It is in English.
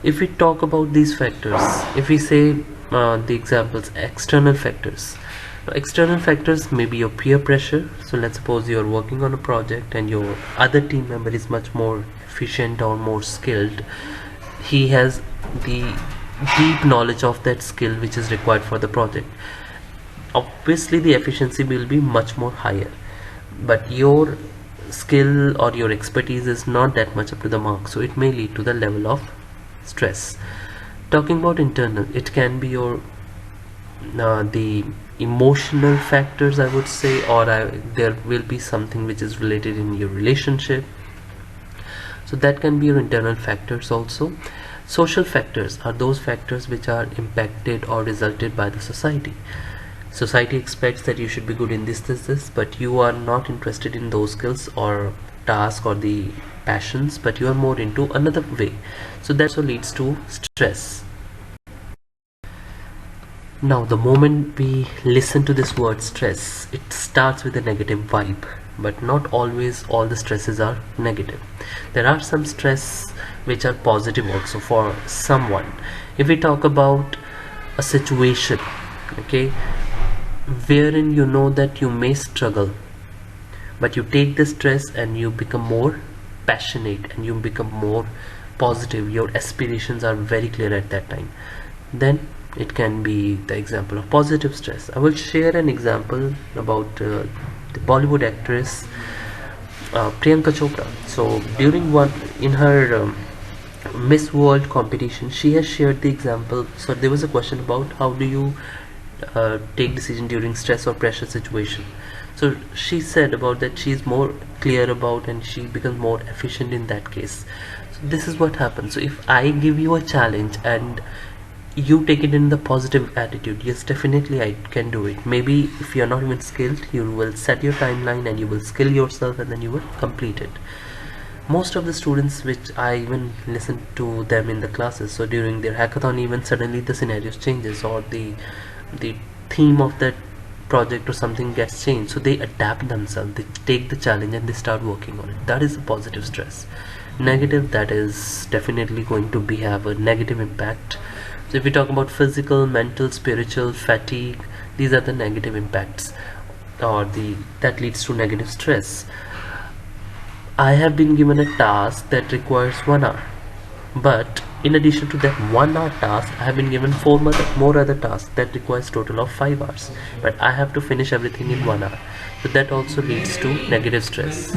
If we talk about these factors, if we say the examples, external factors. External factors may be your peer pressure. So let's suppose you're working on a project and your other team member is much more efficient or more skilled. He has the deep knowledge of that skill which is required for the project. Obviously the efficiency will be much more higher, but your skill or your expertise is not that much up to the mark, so it may lead to the level of stress. Talking about internal, it can be your the emotional factors, I would say, or there will be something which is related in your relationship, so that can be your internal factors also. Social factors are those factors which are impacted or resulted by the society. Society expects that you should be good in this, but you are not interested in those skills or task or the passions, but you are more into another way, so that also leads to stress. Now the moment we listen to this word stress, it starts with a negative vibe, but not always all the stresses are negative. There are some stress which are positive also for someone. If we talk about a situation, okay, wherein you know that you may struggle, but you take the stress and you become more passionate and you become more positive, your aspirations are very clear at that time, then it can be the example of positive stress. I will share an example about the Bollywood actress Priyanka Chopra. So during one in her Miss World competition, she has shared the example. So there was a question about how do you take decision during stress or pressure situation. So she said about that she is more clear about and she becomes more efficient in that case. So this is what happens. So if I give you a challenge and you take it in the positive attitude, yes, definitely I can do it. Maybe if you're not even skilled, you will set your timeline and you will skill yourself and then you will complete it. Most of the students which I even listen to them in the classes, so during their hackathon even suddenly the scenarios changes or the theme of that project or something gets changed, so they adapt themselves, they take the challenge and they start working on it. That is a positive stress. Negative, that is definitely going to be have a negative impact. So if we talk about physical, mental, spiritual, fatigue, these are the negative impacts or the that leads to negative stress. I have been given a task that requires 1 hour, but in addition to that 1 hour task, I have been given more other tasks that requires total of 5 hours, but I have to finish everything in 1 hour. So that also leads to negative stress.